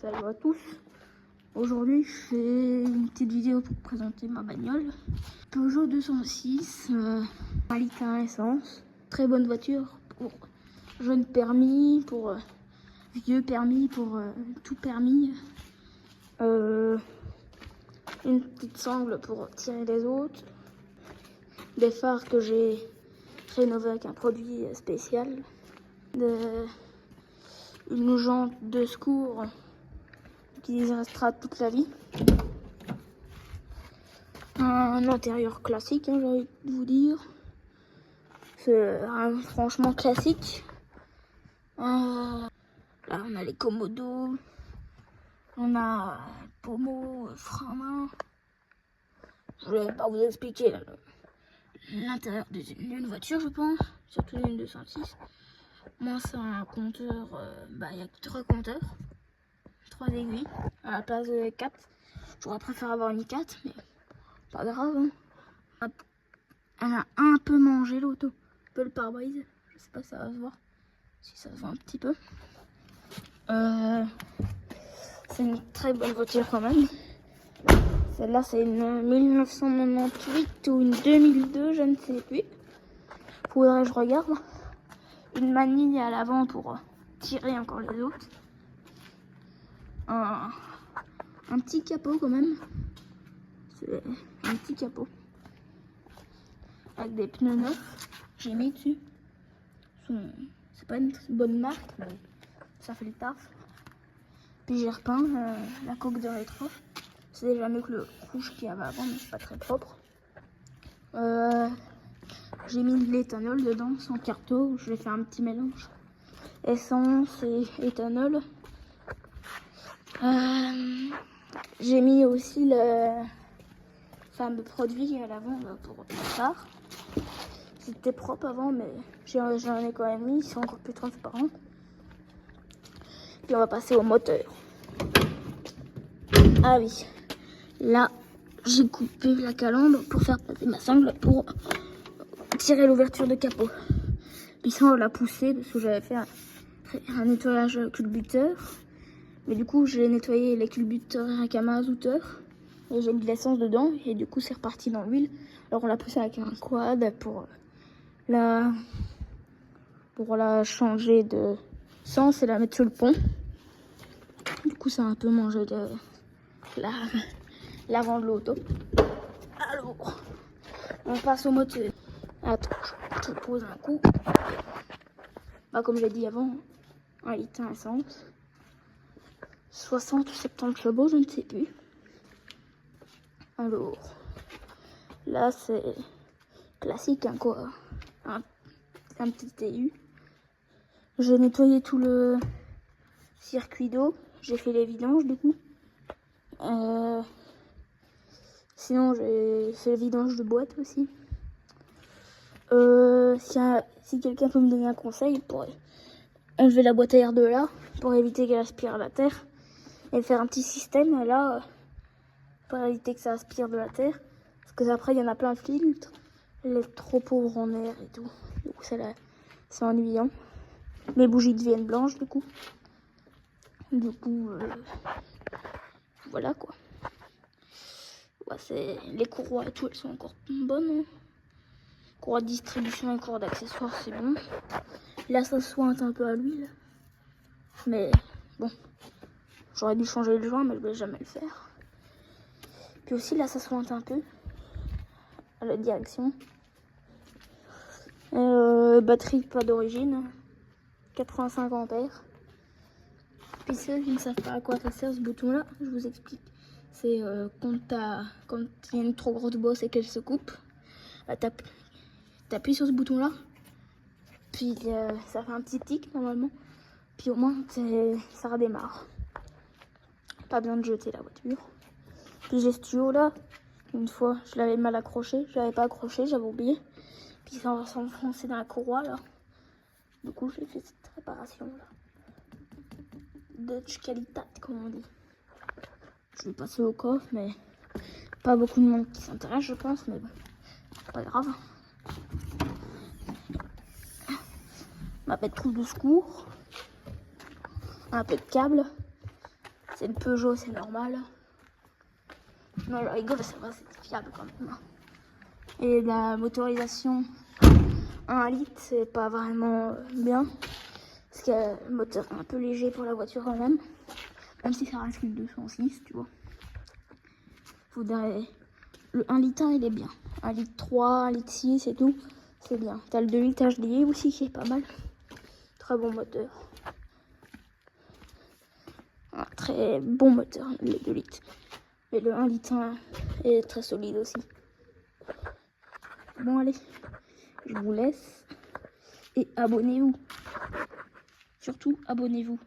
Salut à tous. Aujourd'hui, je fais une petite vidéo pour présenter ma bagnole. Peugeot 206, 1 litre à essence. Très bonne voiture pour jeune permis, pour vieux permis, pour tout permis. Une petite sangle pour tirer les autres. Des phares que j'ai rénovés avec un produit spécial. Une jante de secours qui restera toute la vie. Un intérieur classique, hein, j'ai envie de vous dire. C'est franchement classique. Là, on a les commodos. On a pommeau, frein à main. Je vais pas vous expliquer l'intérieur d'une voiture, je pense. Surtout une 206. Moi, c'est un compteur. Il y a 3 compteurs. 3 aiguilles à la place de 4. J'aurais préféré avoir une 4, mais pas grave. Hein. Elle a un peu mangé l'auto. Un peu le pare-brise. Je sais pas si ça va se voir. Si ça se voit un petit peu. C'est une très bonne voiture quand même. Celle-là, c'est une 1998 ou une 2002, je ne sais plus. Faudrait que je regarde. Une manille à l'avant pour tirer encore les autres. Un petit capot quand même. C'est un petit capot. Avec des pneus neufs. J'ai mis dessus. C'est pas une bonne marque, mais ça fait le taf. Puis j'ai repeint la coque de rétro. C'est déjà mieux que le rouge qu'il y avait avant, mais c'est pas très propre. J'ai mis de l'éthanol dedans, sans carto. Je vais faire un petit mélange. Essence et éthanol. J'ai mis aussi le fameux produit à l'avant pour le phare. C'était propre avant, mais j'en ai quand même mis. C'est encore plus transparent. Puis on va passer au moteur. Ah oui, là j'ai coupé la calandre pour faire passer ma sangle pour tirer l'ouverture de capot. Puis ça on l'a poussé parce que j'avais fait un nettoyage culbuteur. Mais du coup j'ai nettoyé les culbuteurs avec un mazoteur. Et j'ai mis de l'essence dedans et du coup c'est reparti dans l'huile. Alors on l'a poussé avec un quad pour la changer de sens et la mettre sur le pont. Du coup ça a un peu mangé de l'avant de l'auto. Alors, on passe au moteur. Attends, je pose un coup. Comme j'ai dit avant, 1 litre à essence. 60 ou 70 chevaux, je ne sais plus. Alors, là c'est classique, hein, quoi. Un petit TU. J'ai nettoyé tout le circuit d'eau. J'ai fait les vidanges du coup. Sinon j'ai fait le vidange de boîte aussi. Si quelqu'un peut me donner un conseil pour enlever la boîte à air de là, pour éviter qu'elle aspire la terre, et faire un petit système là, pour éviter que ça aspire de la terre, parce que après il y en a plein de filtres, elle est trop pauvre en air et tout, du coup c'est ennuyant. Les bougies deviennent blanches du coup. Voilà quoi. Les courroies et tout, elles sont encore bonnes. Hein. Courroie de distribution et courroie d'accessoires, c'est bon. Là, ça sointe un peu à l'huile. Mais bon, j'aurais dû changer le joint, mais je vais jamais le faire. Puis aussi, là, ça sointe un peu à la direction. Batterie pas d'origine, 85 ampères. Puis ceux qui ne savent pas à quoi ça sert ce bouton-là, je vous explique. C'est quand il y a une trop grosse bosse et qu'elle se coupe, t'appuies sur ce bouton-là, puis ça fait un petit tic normalement, puis au moins ça redémarre. Pas besoin de jeter la voiture. Puis j'ai ce tuyau-là, une fois je l'avais mal accroché, je l'avais pas accroché, j'avais oublié. Puis ça va s'enfoncer dans la courroie là. Du coup j'ai fait cette réparation-là. Dutch Qualitat, comme on dit. Je vais passer au coffre, mais pas beaucoup de monde qui s'intéresse, je pense, mais bon, pas grave. Un peu de trou de secours, un peu de câble. C'est une Peugeot, c'est normal. Non, je rigole, ça va, c'est fiable quand même. Et la motorisation 1 litre, c'est pas vraiment bien. Parce qu'il y a le moteur un peu léger pour la voiture quand même. Même si ça reste une 206, tu vois. Faudrait... Le 1 litre 1, il est bien. 1 litre 3, 1 litre 6 et tout, c'est bien. T'as le 2 litres HDI aussi qui est pas mal. Très bon moteur. Un très bon moteur, le 2 litres. Et le 1 litre 1 est très solide aussi. Bon, allez, je vous laisse. Et abonnez-vous. Surtout, abonnez-vous.